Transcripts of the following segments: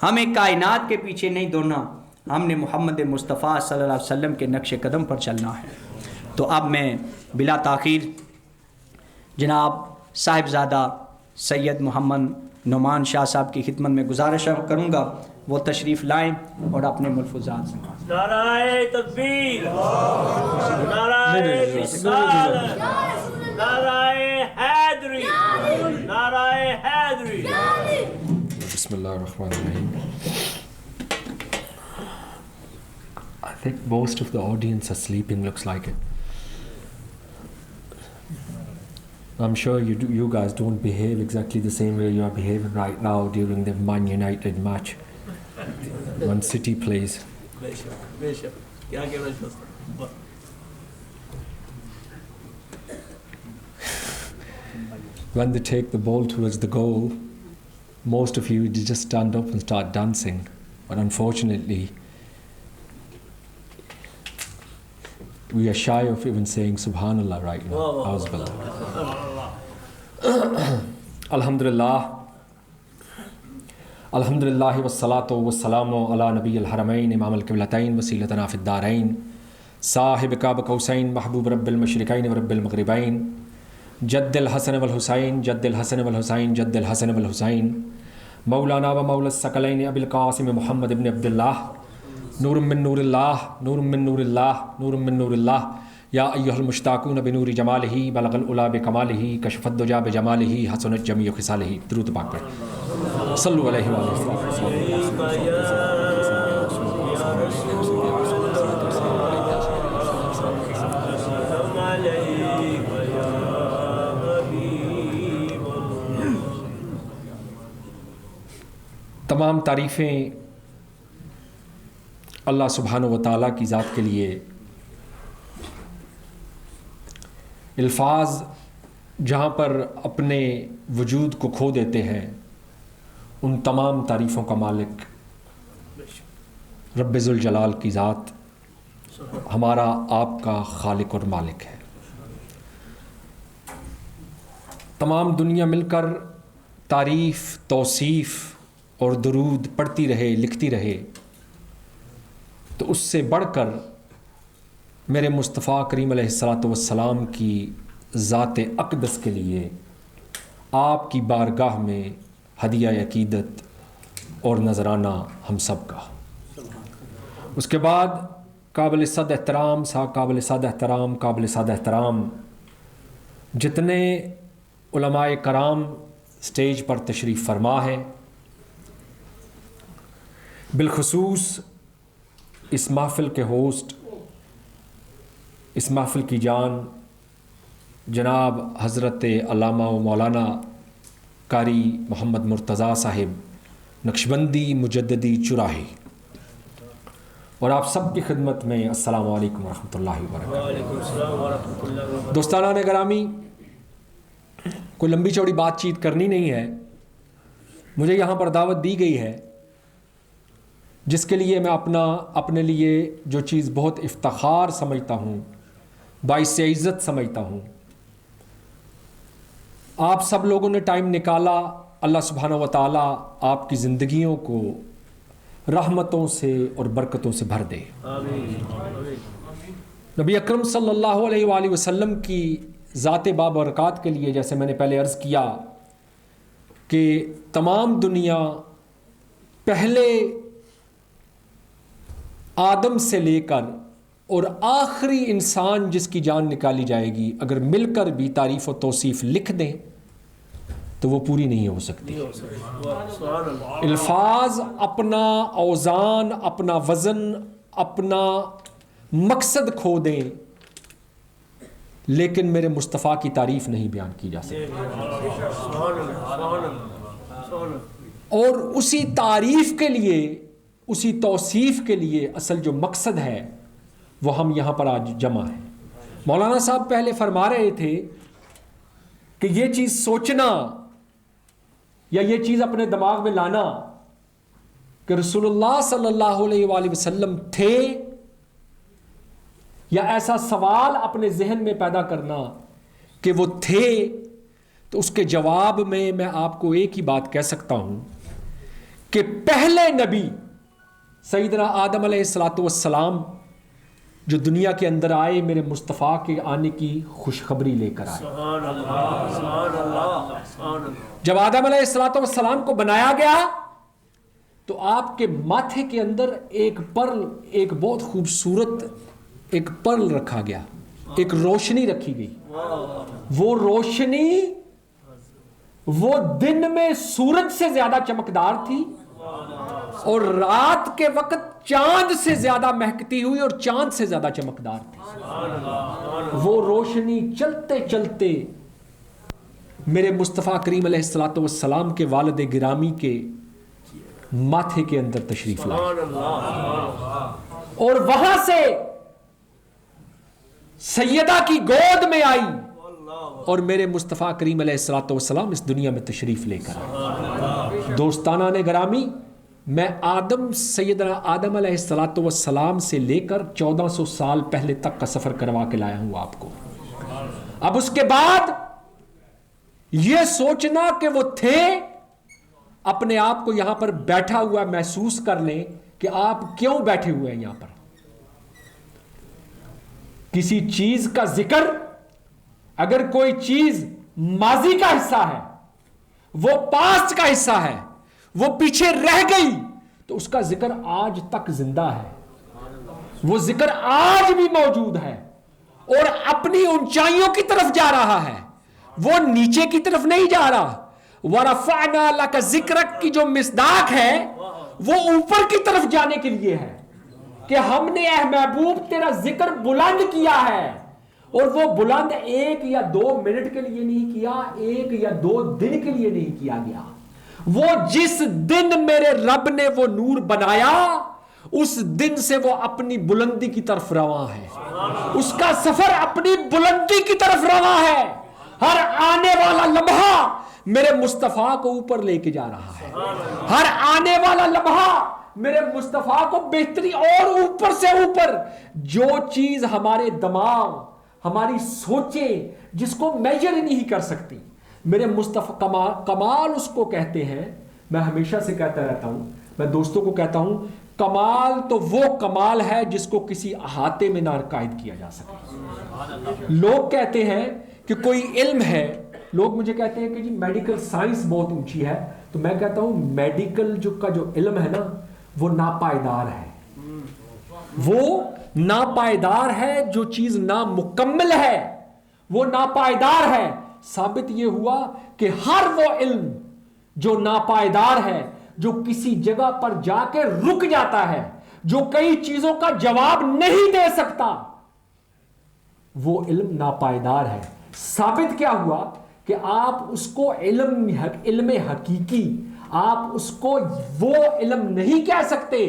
ہمیں کائنات کے پیچھے نہیں دوڑنا، ہم نے محمد مصطفیٰ صلی اللہ علیہ وسلم کے نقش قدم پر چلنا ہے۔ تو اب میں بلا تاخیر جناب صاحبزادہ سید محمد نعمان شاہ صاحب کی خدمت میں گزارش کروں گا، وہ تشریف لائیں اور اپنے ملفوظات سے۔ نعرہ تکبیر، نعرہ رسالت، نعرہ حیدری، نعرہ حیدری۔ بسم اللہ الرحمن الرحیم۔ I think most of the audience are sleeping, looks like it. I'm sure you guys don't behave exactly the same way you are behaving right now during the Man United match when City plays. When they take the ball towards the goal, most of you just stand up and start dancing. But unfortunately, we are shy of even saying Subhanallah right now. Alhamdulillah. Alhamdulillah wassalatu wassalamu ala nabiy al-haramain imam al-qiblatayn wasilatana fi ad-darain sahib qab qausain mahbub rabbil mashriqain wa rabbil maghribain jadd al-hasan wal husayn jadd al-hasan wal husayn jadd al-hasan wal husayn maulana wa maula as-sakalain abil qasim muhammad ibn abdullah nurun min nurillah nurun min nurillah nurun min nurillah یا ایھا المشتاقون بنور جمالہ بلغ العلا بکمالہ کشف الدجی بجمالہ حسنت جمیع خصالہ۔ درود پاک پڑھ، صلو علیہ وآلہ تمام تعریفیں اللہ سبحانہ و تعالیٰ کی ذات کے لیے۔ الفاظ جہاں پر اپنے وجود کو کھو دیتے ہیں، ان تمام تعریفوں کا مالک رب ذوالجلال کی ذات ہمارا آپ کا خالق اور مالک ہے۔ تمام دنیا مل کر تعریف، توصیف اور درود پڑھتی رہے، لکھتی رہے، تو اس سے بڑھ کر میرے مصطفیٰ کریم علیہ الصلاۃ والسلام کی ذات اقدس کے لیے آپ کی بارگاہ میں ہدیہ عقیدت اور نذرانہ ہم سب کا۔ اس کے بعد قابل صد احترام قابل صد احترام قابل صد احترام جتنے علماء کرام سٹیج پر تشریف فرما ہیں، بالخصوص اس محفل کے ہوسٹ، اس محفل کی جان جناب حضرت علامہ و مولانا قاری محمد مرتضیٰ صاحب نقشبندی مجددی چراہی، اور آپ سب کی خدمت میں السلام علیکم ورحمۃ اللہ وبرکاتہ۔ دوستانہ گرامی، کوئی لمبی چوڑی بات چیت کرنی نہیں ہے، مجھے یہاں پر دعوت دی گئی ہے جس کے لیے میں اپنے لیے جو چیز بہت افتخار سمجھتا ہوں، باعث عزت سمجھتا ہوں۔ آپ سب لوگوں نے ٹائم نکالا، اللہ سبحانہ و تعالیٰ آپ کی زندگیوں کو رحمتوں سے اور برکتوں سے بھر دے۔ نبی اکرم صلی اللہ علیہ وآلہ وسلم کی ذات بابرکات کے لیے، جیسے میں نے پہلے عرض کیا کہ تمام دنیا پہلے آدم سے لے کر اور آخری انسان جس کی جان نکالی جائے گی، اگر مل کر بھی تعریف و توصیف لکھ دیں تو وہ پوری نہیں ہو سکتی۔ الفاظ اپنا اوزان، اپنا وزن، اپنا مقصد کھو دیں، لیکن میرے مصطفیٰ کی تعریف نہیں بیان کی جا سکتی۔ اور اسی تعریف کے لیے، اسی توصیف کے لیے اصل جو مقصد ہے وہ ہم یہاں پر آج جمع ہیں۔ مولانا صاحب پہلے فرما رہے تھے کہ یہ چیز سوچنا یا یہ چیز اپنے دماغ میں لانا کہ رسول اللہ صلی اللہ علیہ وآلہ وسلم تھے، یا ایسا سوال اپنے ذہن میں پیدا کرنا کہ وہ تھے، تو اس کے جواب میں آپ کو ایک ہی بات کہہ سکتا ہوں کہ پہلے نبی سیدنا آدم علیہ الصلوۃ والسلام جو دنیا کے اندر آئے میرے مصطفیٰ کے آنے کی خوشخبری لے کر آئے. جب آدم علیہ الصلوۃ والسلام کو بنایا گیا تو آپ کے ماتھے کے اندر ایک پرل، ایک بہت خوبصورت ایک پرل رکھا گیا، ایک روشنی رکھی گئی. وہ روشنی وہ دن میں سورج سے زیادہ چمکدار تھی اور رات کے وقت چاند سے زیادہ مہکتی ہوئی اور چاند سے زیادہ چمکدار تھی. وہ روشنی چلتے چلتے میرے مصطفیٰ کریم علیہ الصلوۃ والسلام کے والد گرامی کے ماتھے کے اندر تشریف لائی اور وہاں سے سیدہ کی گود میں آئی اور میرے مصطفیٰ کریم علیہ الصلوۃ والسلام اس دنیا میں تشریف لے کر آئے. دوستانہ نے گرامی، میں سیدنا آدم علیہ الصلوۃ والسلام سے لے کر 1400 سال پہلے تک کا سفر کروا کے لایا ہوں آپ کو. اب اس کے بعد یہ سوچنا کہ وہ تھے، اپنے آپ کو یہاں پر بیٹھا ہوا محسوس کر لیں کہ آپ کیوں بیٹھے ہوئے ہیں یہاں پر. کسی چیز کا ذکر، اگر کوئی چیز ماضی کا حصہ ہے، وہ پاسٹ کا حصہ ہے، وہ پیچھے رہ گئی، تو اس کا ذکر آج تک زندہ ہے، وہ ذکر آج بھی موجود ہے اور اپنی اونچائیوں کی طرف جا رہا ہے، وہ نیچے کی طرف نہیں جا رہا. وَرَفَعْنَا لَكَ ذِكْرَكَ کی جو مصداق ہے وہ اوپر کی طرف جانے کے لیے ہے کہ ہم نے اے محبوب تیرا ذکر بلند کیا ہے، اور وہ بلند 1 یا 2 منٹ کے لیے نہیں کیا، 1 یا 2 دن کے لیے نہیں کیا گیا. وہ جس دن میرے رب نے وہ نور بنایا اس دن سے وہ اپنی بلندی کی طرف رواں ہے، اس کا سفر اپنی بلندی کی طرف رواں ہے. ہر آنے والا لمحہ میرے مصطفیٰ کو اوپر لے کے جا رہا ہے، ہر آنے والا لمحہ میرے مصطفیٰ کو بہتری اور اوپر سے اوپر. جو چیز ہمارے دماغ، ہماری سوچیں جس کو میجر ہی نہیں کر سکتی، میرے مصطفیٰ کمال اس کو کہتے ہیں. میں ہمیشہ سے کہتا رہتا ہوں، میں دوستوں کو کہتا ہوں، کمال تو وہ کمال ہے جس کو کسی احاطے میں نہ قائد کیا جا سکے. لوگ کہتے ہیں کہ کوئی علم ہے، لوگ مجھے کہتے ہیں کہ جی میڈیکل سائنس بہت اونچی ہے، تو میں کہتا ہوں میڈیکل کا جو علم ہے نا وہ ناپائیدار ہے، وہ ناپائیدار ہے. جو چیز نامکمل ہے وہ ناپائیدار ہے. ثابت یہ ہوا کہ ہر وہ علم جو ناپائیدار ہے، جو کسی جگہ پر جا کے رک جاتا ہے، جو کئی چیزوں کا جواب نہیں دے سکتا، وہ علم ناپائیدار ہے. ثابت کیا ہوا کہ آپ اس کو علم حقیقی، آپ اس کو وہ علم نہیں کہہ سکتے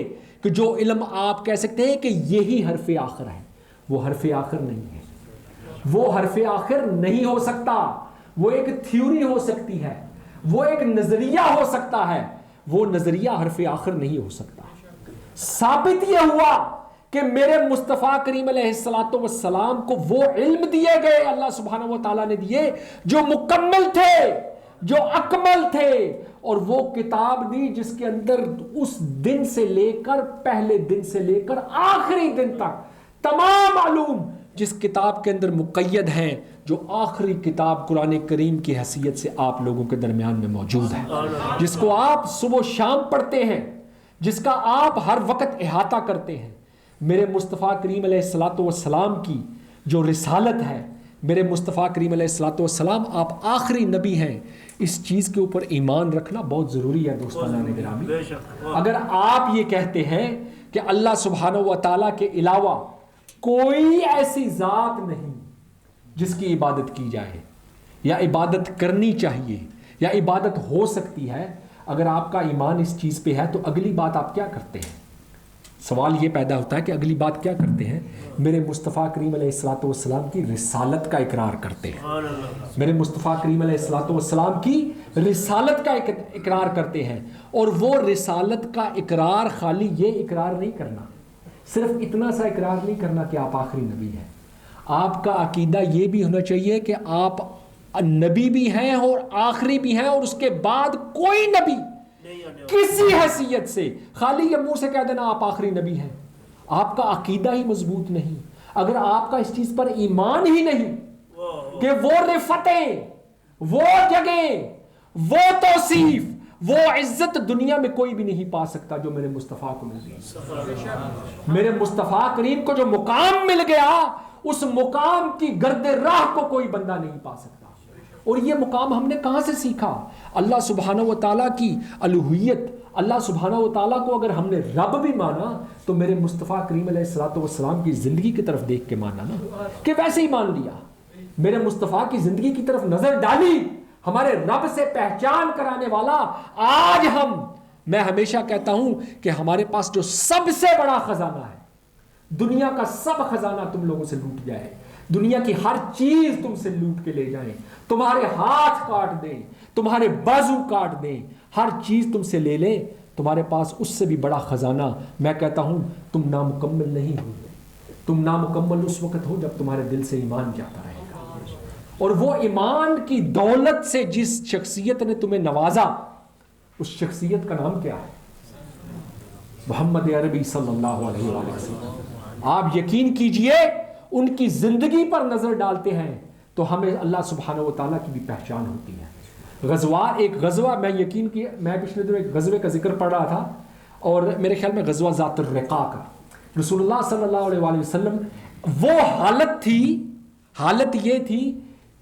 کہ جو علم آپ کہہ سکتے ہیں کہ یہی حرف آخر ہے. وہ حرف آخر نہیں ہے، وہ حرف آخر نہیں ہو سکتا. وہ ایک تھیوری ہو سکتی ہے، وہ ایک نظریہ ہو سکتا ہے، وہ نظریہ حرف آخر نہیں ہو سکتا. ثابت یہ ہوا کہ میرے مصطفیٰ کریم علیہ الصلوۃ والسلام کو وہ علم دیے گئے، اللہ سبحانہ و تعالیٰ نے دیے، جو مکمل تھے، جو اکمل تھے. اور وہ کتاب دی جس کے اندر اس دن سے لے کر، پہلے دن سے لے کر آخری دن تک تمام علوم جس کتاب کے اندر مقید ہیں، جو آخری کتاب قرآن کریم کی حیثیت سے آپ لوگوں کے درمیان میں موجود ہے، جس کو آپ صبح و شام پڑھتے ہیں، جس کا آپ ہر وقت احاطہ کرتے ہیں. میرے مصطفیٰ کریم علیہ الصلوۃ والسلام کی جو رسالت ہے، میرے مصطفیٰ کریم علیہ الصلوۃ والسلام آپ آخری نبی ہیں، اس چیز کے اوپر ایمان رکھنا بہت ضروری ہے. دوستانہ گرامی، اگر آپ یہ کہتے ہیں کہ اللہ سبحانہ و تعالیٰ کے علاوہ کوئی ایسی ذات نہیں جس کی عبادت کی جائے یا عبادت کرنی چاہیے یا عبادت ہو سکتی ہے، اگر آپ کا ایمان اس چیز پہ ہے تو اگلی بات آپ کیا کرتے ہیں؟ سوال یہ پیدا ہوتا ہے کہ اگلی بات کیا کرتے ہیں؟ میرے مصطفیٰ کریم علیہ الصلوۃ والسلام کی رسالت کا اقرار کرتے ہیں، میرے مصطفیٰ کریم علیہ الصلوۃ والسلام کی رسالت کا اقرار کرتے ہیں. اور وہ رسالت کا اقرار خالی یہ اقرار نہیں کرنا، صرف اتنا سا اقرار نہیں کرنا کہ آپ آخری نبی ہیں. آپ کا عقیدہ یہ بھی ہونا چاہیے کہ آپ نبی بھی ہیں اور آخری بھی ہیں، اور اس کے بعد کوئی نبی کسی حیثیت سے. خالی یہ منہ سے کہہ دینا آپ آخری نبی ہیں, آپ کا عقیدہ ہی مضبوط نہیں, اگر آپ کا اس چیز پر ایمان ہی نہیں کہ وہ رفتیں, وہ جگہیں, وہ توصیف, وہ عزت دنیا میں کوئی بھی نہیں پا سکتا جو میرے مصطفیٰ کو مل گئی. میرے مصطفیٰ کریم کو جو مقام مل گیا, اس مقام کی گرد راہ کو کوئی بندہ نہیں پا سکتا. اور یہ مقام ہم نے کہاں سے سیکھا؟ اللہ سبحانہ و تعالیٰ کی الوہیت, اللہ سبحانہ و تعالیٰ کو اگر ہم نے رب بھی مانا تو میرے مصطفیٰ کریم علیہ الصلوۃ والسلام کی زندگی کی طرف دیکھ کے مانا نا, کہ ویسے ہی مان لیا. میرے مصطفیٰ کی زندگی کی طرف نظر ڈالی, ہمارے رب سے پہچان کرانے والا. آج میں ہمیشہ کہتا ہوں کہ ہمارے پاس جو سب سے بڑا خزانہ ہے, دنیا کا سب خزانہ تم لوگوں سے لوٹ جائے, دنیا کی ہر چیز تم سے لوٹ کے لے جائیں, تمہارے ہاتھ کاٹ دیں, تمہارے بازو کاٹ دیں, ہر چیز تم سے لے لیں, تمہارے پاس اس سے بھی بڑا خزانہ. میں کہتا ہوں تم نامکمل نہیں ہو, تم نامکمل اس وقت ہو جب تمہارے دل سے ایمان جاتا رہے گا. اور وہ ایمان کی دولت سے جس شخصیت نے تمہیں نوازا, اس شخصیت کا نام کیا ہے؟ محمد عربی صلی اللہ علیہ وآلہ وسلم. آپ یقین کیجئے ان کی زندگی پر نظر ڈالتے ہیں تو ہمیں اللہ سبحانہ و تعالیٰ کی بھی پہچان ہوتی ہے. ایک غزوہ میں پچھلے دنوں ایک غزوے کا ذکر پڑھ رہا تھا, اور میرے خیال میں غزوہ ذات الرقاع کا. رسول اللہ صلی اللہ علیہ وآلہ وسلم, وہ حالت یہ تھی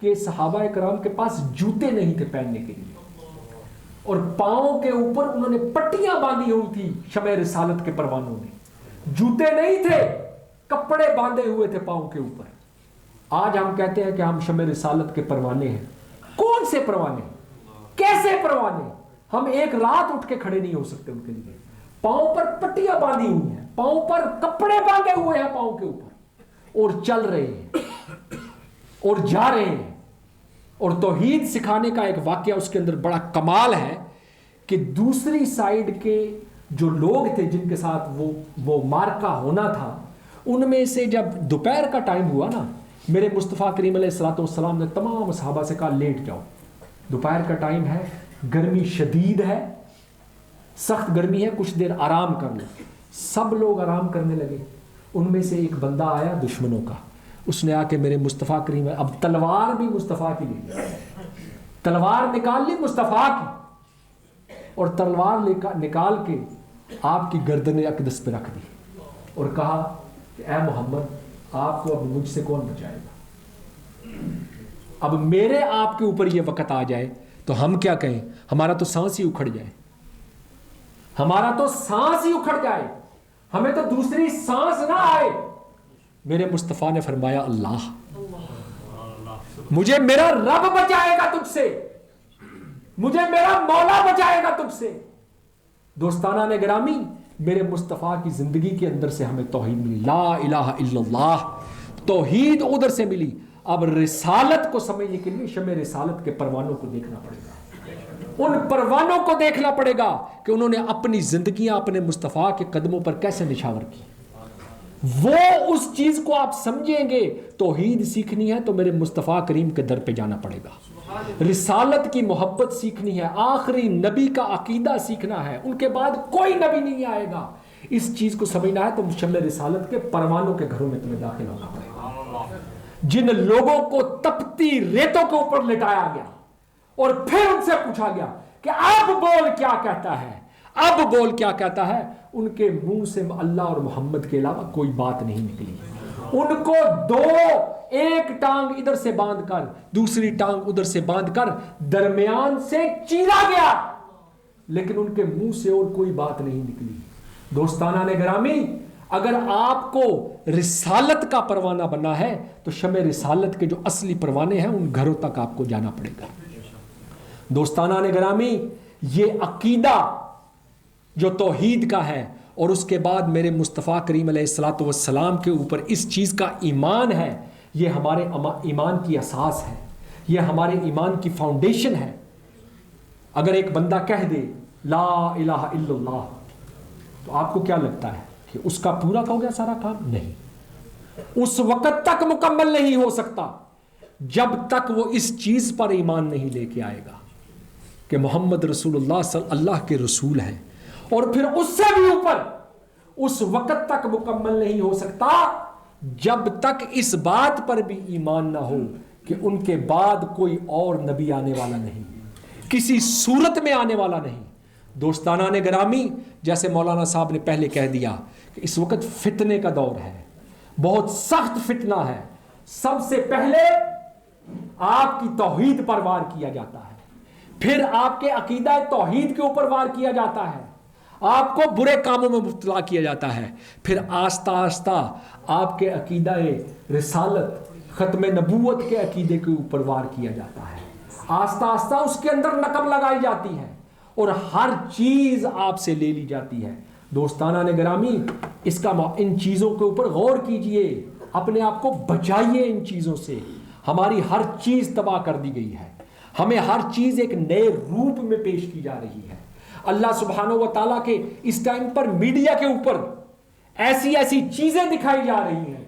کہ صحابہ کرام کے پاس جوتے نہیں تھے پہننے کے لیے, اور پاؤں کے اوپر انہوں نے پٹیاں باندھی ہوئی تھی شمع رسالت کے پروانوں میں. جوتے نہیں تھے, کپڑے باندھے ہوئے تھے پاؤں کے اوپر. آج ہم کہتے ہیں کہ ہم شمع رسالت کے پروانے ہیں. کون سے پروانے, کیسے پروانے؟ ہم ایک رات اٹھ کے کھڑے نہیں ہو سکتے ان کے لیے. پاؤں پر پٹیاں باندھی ہوئی ہیں, پاؤں پر کپڑے باندھے ہوئے ہیں پاؤں کے اوپر, اور چل رہے ہیں اور جا رہے ہیں. اور توحید سکھانے کا ایک واقعہ اس کے اندر بڑا کمال ہے کہ دوسری سائیڈ کے جو لوگ تھے جن کے ساتھ وہ مارکا ہونا تھا, ان میں سے جب دوپہر کا ٹائم ہوا نا, میرے مصطفیٰ کریم علیہ الصلوۃ والسلام نے تمام صحابہ سے کہا لیٹ جاؤ, دوپہر کا ٹائم ہے, گرمی شدید ہے, سخت گرمی ہے, کچھ دیر آرام کر لو. سب لوگ آرام کرنے لگے. ان میں سے ایک بندہ آیا دشمنوں کا, اس نے آ کے میرے مصطفیٰ کریم, اب تلوار بھی مصطفیٰ کی لی, تلوار نکال لی مصطفیٰ کی, اور تلوار نکال کے آپ کی گردن اقدس پہ رکھ دی, اور کہا کہ اے محمد, آپ کو اب مجھ سے کون بچائے گا؟ اب میرے آپ کے اوپر یہ وقت آ جائے تو ہم کیا کہیں؟ ہمارا تو سانس ہی اکھڑ جائے, ہمارا تو سانس ہی اکھڑ جائے, ہمیں تو دوسری سانس نہ آئے. میرے مصطفیٰ نے فرمایا اللہ, مجھے میرا رب بچائے گا تجھ سے, مجھے میرا مولا بچائے گا تجھ سے. دوستانہ نے گرامی, میرے مصطفیٰ کی زندگی کے اندر سے ہمیں توحید ملی, لا الہ الا اللہ, توحید ادھر سے ملی. اب رسالت کو سمجھنے کے لیے شمع رسالت کے پروانوں کو دیکھنا پڑے گا, ان پروانوں کو دیکھنا پڑے گا کہ انہوں نے اپنی زندگیاں اپنے مصطفیٰ کے قدموں پر کیسے نشاور کی. وہ اس چیز کو آپ سمجھیں گے. توحید سیکھنی ہے تو میرے مصطفیٰ کریم کے در پہ جانا پڑے گا, رسالت کی محبت سیکھنی ہے, آخری نبی کا عقیدہ سیکھنا ہے, ان کے بعد کوئی نبی نہیں آئے گا. اس چیز کو سمجھنا ہے تو شمع رسالت کے پروانوں کے گھروں میں تمہیں داخل ہونا پڑے گا, جن لوگوں کو تپتی ریتوں کے اوپر لٹایا گیا اور پھر ان سے پوچھا گیا کہ اب بول کیا کہتا ہے, اب بول کیا کہتا ہے. ان کے منہ سے اللہ اور محمد کے علاوہ کوئی بات نہیں نکلی. ان کو ایک ٹانگ ادھر سے باندھ کر, دوسری ٹانگ ادھر سے باندھ کر درمیان سے چیرا گیا, لیکن ان کے منہ سے اور کوئی بات نہیں نکلی. دوستانہ نے گرامی, اگر آپ کو رسالت کا پروانہ بننا ہے تو شمع رسالت کے جو اصلی پروانے ہیں ان گھروں تک آپ کو جانا پڑے گا. دوستانہ نے گرامی, یہ عقیدہ جو توحید کا ہے اور اس کے بعد میرے مصطفیٰ کریم علیہ الصلوۃ والسلام کے اوپر اس چیز کا ایمان ہے, یہ ہمارے ایمان کی اساس ہے, یہ ہمارے ایمان کی فاؤنڈیشن ہے. اگر ایک بندہ کہہ دے لا الہ الا اللہ تو آپ کو کیا لگتا ہے کہ اس کا پورا ہو گیا سارا کام؟ نہیں, اس وقت تک مکمل نہیں ہو سکتا جب تک وہ اس چیز پر ایمان نہیں لے کے آئے گا. کہ محمد رسول اللہ صلی اللہ کے رسول ہیں، اور پھر اس سے بھی اوپر اس وقت تک مکمل نہیں ہو سکتا جب تک اس بات پر بھی ایمان نہ ہو کہ ان کے بعد کوئی اور نبی آنے والا نہیں، کسی صورت میں آنے والا نہیں۔ دوستانہ نے گرامی، جیسے مولانا صاحب نے پہلے کہہ دیا کہ اس وقت فتنے کا دور ہے، بہت سخت فتنہ ہے۔ سب سے پہلے آپ کی توحید پر وار کیا جاتا ہے، پھر آپ کے عقیدہ توحید کے اوپر وار کیا جاتا ہے، آپ کو برے کاموں میں مبتلا کیا جاتا ہے، پھر آہستہ آہستہ آپ کے عقیدہ رسالت، ختم نبوت کے عقیدے کے اوپر وار کیا جاتا ہے، آہستہ آہستہ اس کے اندر نقب لگائی جاتی ہے اور ہر چیز آپ سے لے لی جاتی ہے۔ دوستانہ نے گرامی، ان چیزوں کے اوپر غور کیجئے، اپنے آپ کو بچائیے ان چیزوں سے۔ ہماری ہر چیز تباہ کر دی گئی ہے، ہمیں ہر چیز ایک نئے روپ میں پیش کی جا رہی ہے۔ اللہ سبحانہ و تعالیٰ کے اس ٹائم پر میڈیا کے اوپر ایسی ایسی چیزیں دکھائی جا رہی ہیں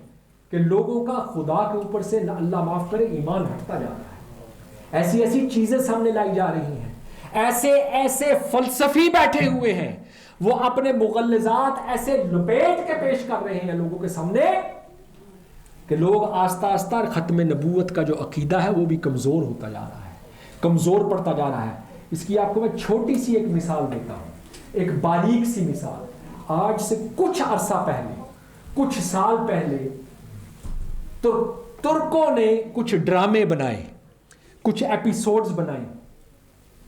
کہ لوگوں کا خدا کے اوپر سے اللہ معاف کرے ایمان ہٹتا جا رہا ہے۔ ایسی ایسی چیزیں سامنے لائی جا رہی ہیں، ایسے ایسے فلسفی بیٹھے ہوئے ہیں، وہ اپنے مغلظات ایسے لپیٹ کے پیش کر رہے ہیں لوگوں کے سامنے کہ لوگ آہستہ آہستہ ختم نبوت کا جو عقیدہ ہے وہ بھی کمزور ہوتا جا رہا ہے، کمزور پڑتا جا رہا ہے۔ اس کی آپ کو میں چھوٹی سی ایک مثال دیتا ہوں، ایک باریک سی مثال۔ آج سے کچھ عرصہ پہلے، کچھ سال پہلے ترکوں نے کچھ ڈرامے بنائے، کچھ ایپیسوڈز بنائے۔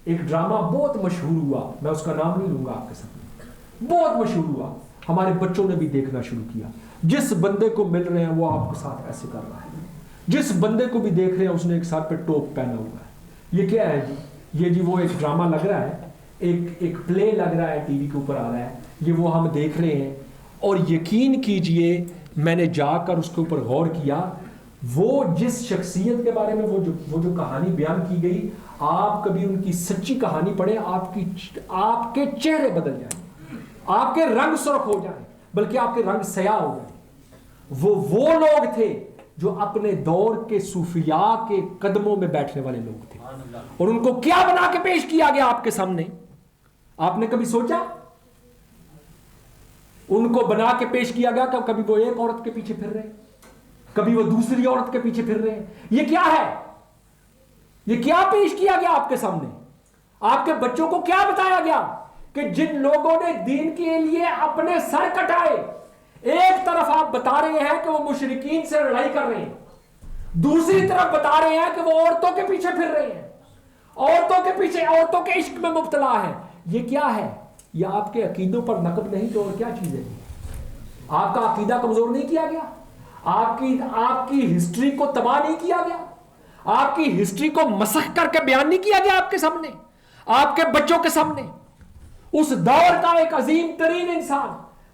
ایک ڈرامہ بہت مشہور ہوا، میں اس کا نام نہیں لوں گا آپ کے سامنے، بہت مشہور ہوا، ہمارے بچوں نے بھی دیکھنا شروع کیا۔ جس بندے کو مل رہے ہیں وہ آپ کے ساتھ ایسے کر رہا ہے، جس بندے کو بھی دیکھ رہے ہیں اس نے ایک ساتھ پہ ٹوپ پہنا ہوا ہے۔ یہ کیا ہے جی؟ یہ جی وہ ایک ڈرامہ لگ رہا ہے، ایک پلے لگ رہا ہے، ٹی وی کے اوپر آ رہا ہے، یہ وہ ہم دیکھ رہے ہیں۔ اور یقین کیجئے میں نے جا کر اس کے اوپر غور کیا، وہ جس شخصیت کے بارے میں وہ جو کہانی بیان کی گئی، آپ کبھی ان کی سچی کہانی پڑھیں، آپ کے چہرے بدل جائیں، آپ کے رنگ سرخ ہو جائیں، بلکہ آپ کے رنگ سیاہ ہو جائیں۔ وہ لوگ تھے جو اپنے دور کے صوفیاء کے قدموں میں بیٹھنے والے لوگ تھے، اور ان کو کیا بنا کے پیش کیا گیا آپ کے سامنے؟ آپ نے کبھی سوچا؟ ان کو بنا کے پیش کیا گیا کہ کبھی وہ ایک عورت کے پیچھے پھر رہے ہیں، کبھی وہ دوسری عورت کے پیچھے پھر رہے ہیں۔ یہ کیا ہے؟ یہ کیا پیش کیا گیا آپ کے سامنے؟ آپ کے بچوں کو کیا بتایا گیا کہ جن لوگوں نے دین کے لیے اپنے سر کٹائے، ایک طرف آپ بتا رہے ہیں کہ وہ مشرکین سے لڑائی کر رہے ہیں، دوسری طرف بتا رہے ہیں کہ وہ عورتوں کے پیچھے پھر رہے ہیں، عورتوں کے پیچھے، عورتوں کے عشق میں مبتلا ہے۔ یہ کیا ہے؟ یہ آپ کے عقیدوں پر نقب نہیں تو اور کیا چیز ہے؟ آپ کا عقیدہ کمزور نہیں کیا گیا؟ آپ کی ہسٹری کو تباہ نہیں کیا گیا؟ آپ کی ہسٹری کو مسخ کر کے بیان نہیں کیا گیا آپ کے سامنے، آپ کے بچوں کے سامنے؟ اس دور کا ایک عظیم ترین انسان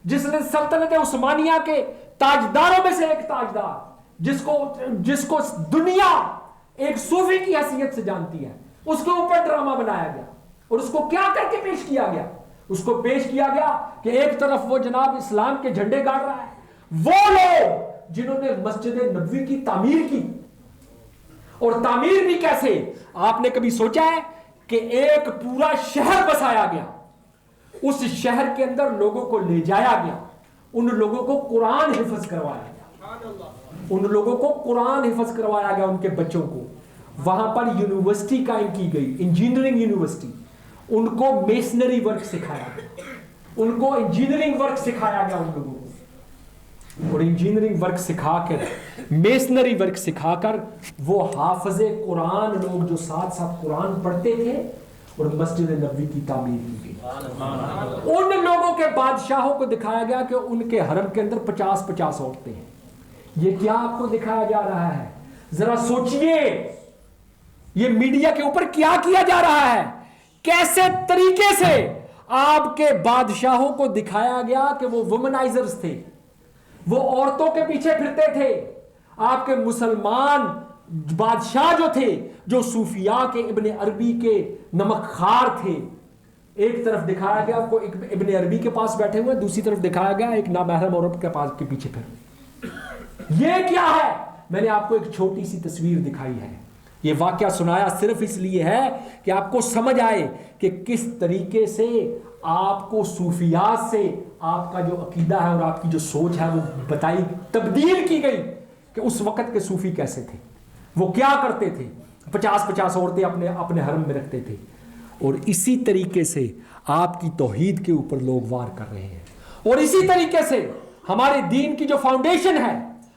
جس نے سلطنت عثمانیہ کے تاجداروں میں سے ایک تاجدار، جس کو دنیا ایک صوفی کی حیثیت سے جانتی ہے، اس کے اوپر ڈرامہ بنایا گیا، اور اس کو کیا کر کے پیش کیا گیا؟ اس کو پیش کیا گیا کہ ایک طرف وہ جناب اسلام کے جھنڈے گاڑ رہا ہے، وہ لوگ جنہوں نے مسجد نبوی کی تعمیر کی، اور تعمیر بھی کیسے؟ آپ نے کبھی سوچا ہے کہ ایک پورا شہر بسایا گیا، اس شہر کے اندر لوگوں کو لے جایا گیا، ان لوگوں کو قرآن حفظ کروایا گیا، ان لوگوں کو قرآن حفظ کروایا گیا، ان کے بچوں کو وہاں پر یونیورسٹی قائم کی گئی، انجینئرنگ یونیورسٹی، ان کو میسنری ورک سکھایا گیا، ان کو انجینئرنگ ورک سکھایا گیا ان لوگوں کو، اور انجینئرنگ ورک سکھا کر، میسنری ورک سکھا کر وہ حافظ قرآن لوگ جو ساتھ ساتھ قرآن پڑھتے تھے، اور مسجد نبوی کی تعمیر کی گئی۔ ان لوگوں کے بادشاہوں کو دکھایا گیا کہ ان کے حرم کے اندر 50 عورتیں ہیں۔ یہ کیا آپ کو دکھایا جا رہا ہے؟ ذرا سوچئے، یہ میڈیا کے اوپر کیا کیا جا رہا ہے؟ کیسے طریقے سے آپ کے بادشاہوں کو دکھایا گیا کہ وہ وومنائزرز تھے، وہ عورتوں کے پیچھے پھرتے تھے۔ آپ کے مسلمان بادشاہ جو تھے، جو صوفیاء کے ابن عربی کے نمک خار تھے، ایک طرف دکھایا گیا آپ کو ابن عربی کے پاس بیٹھے ہوئے، دوسری طرف دکھایا گیا ایک نامحرم عورت کے پاس کے پیچھے پھر۔ یہ کیا ہے؟ میں نے آپ کو ایک چھوٹی سی تصویر دکھائی ہے، یہ واقعہ سنایا صرف اس لیے ہے کہ آپ کو سمجھ آئے کہ کس طریقے سے آپ کو صوفیات سے آپ کا جو عقیدہ ہے اور آپ کی جو سوچ ہے وہ بتائی، تبدیل کی گئی کہ اس وقت کے صوفی کیسے تھے، وہ کیا کرتے تھے، 50 عورتیں اپنے حرم میں رکھتے تھے، اور اسی طریقے سے آپ کی توحید کے اوپر لوگ وار کر رہے ہیں، اور اسی طریقے سے ہمارے دین کی جو فاؤنڈیشن ہے،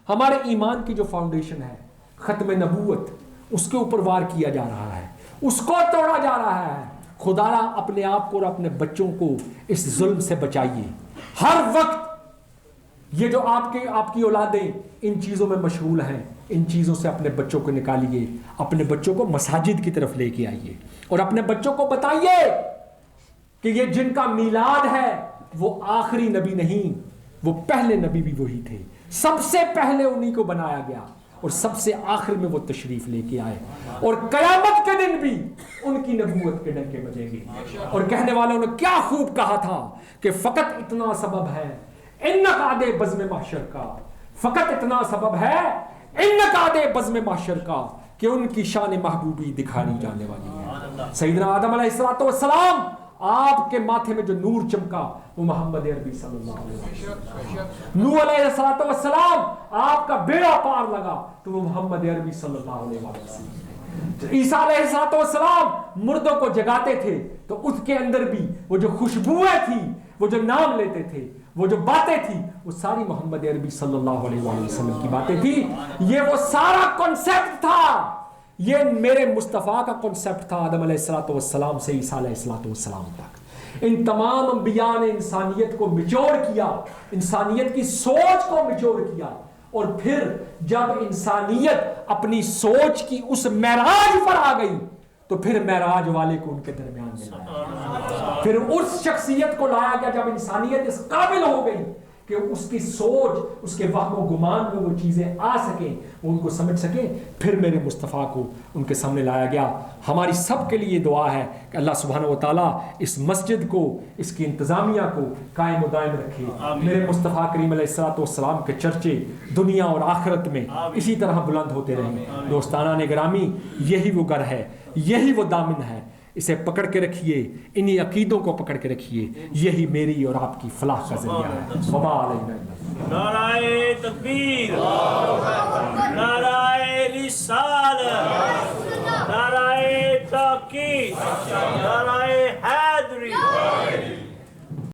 ہمارے ایمان کی جو فاؤنڈیشن ہے، ختم نبوت، اس کے اوپر وار کیا جا رہا ہے، اس کو توڑا جا رہا ہے۔ خدا را اپنے آپ کو اور اپنے بچوں کو اس ظلم سے بچائیے۔ ہر وقت یہ جو آپ کی اولادیں ان چیزوں میں مشغول ہیں، ان چیزوں سے اپنے بچوں کو نکالیے، اپنے بچوں کو مساجد کی طرف لے کے آئیے، اور اپنے بچوں کو بتائیے کہ یہ جن کا میلاد ہے وہ آخری نبی نہیں، وہ پہلے نبی بھی وہی تھے، سب سے پہلے انہی کو بنایا گیا اور سب سے آخر میں وہ تشریف لے کے آئے، اور قیامت کے دن بھی ان کی نبوت کے ڈنکے بجیں گے۔ اور کہنے والوں نے کیا خوب کہا تھا کہ فقط اتنا سبب ہے انک آدے بزم محشر کا، فقط اتنا سبب ہے انک آدے بزم محشر کا کہ ان کی شان محبوبی دکھائی جانے والی ہے۔ سیدنا آدم علیہ السلام آپ کے ماتھے میں جو نور چمکا وہ محمد عربی صلی اللہ علیہ وسلم، نوح علیہ السلام آپ کا بیڑا پار لگا تو وہ محمد عربی صلی اللہ علیہ وسلم، عیسیٰ علیہ السلام مردوں کو جگاتے تھے تو اس کے اندر بھی وہ جو خوشبوئیں تھی، وہ جو نام لیتے تھے، وہ جو باتیں تھی، وہ ساری محمد عربی صلی اللہ علیہ وسلم کی باتیں تھی۔ یہ وہ سارا کنسپٹ تھا، یہ میرے مصطفیٰ کا کنسپٹ تھا، آدم علیہ السلام سے عیسیٰ علیہ السلام تک۔ ان تمام انبیاء نے انسانیت کو میچور کیا، انسانیت کی سوچ کو میچور کیا، اور پھر جب انسانیت اپنی سوچ کی اس معراج پر آ گئی تو پھر معراج والے کو ان کے درمیان میں لایا، پھر اس شخصیت کو لایا گیا جب انسانیت اس قابل ہو گئی کہ اس کی سوچ، اس کے وہم و گمان میں وہ چیزیں آ سکیں، وہ ان کو سمجھ سکیں، پھر میرے مصطفیٰ کو ان کے سامنے لایا گیا۔ ہماری سب کے لیے دعا ہے کہ اللہ سبحانہ و تعالیٰ اس مسجد کو، اس کی انتظامیہ کو قائم و دائم رکھے۔ میرے مصطفیٰ کریم علیہ السلام کے چرچے دنیا اور آخرت میں اسی طرح بلند ہوتے رہیں۔ دوستانہ گرامی، یہی وہ گھر ہے، یہی وہ دامن ہے، اسے پکڑ کے رکھیے، انہی عقیدوں کو پکڑ کے رکھیے، یہی میری اور آپ کی فلاح کا ذریعہ ہے۔ وما علینا الا البلاغ۔ نعرہ تکبیر۔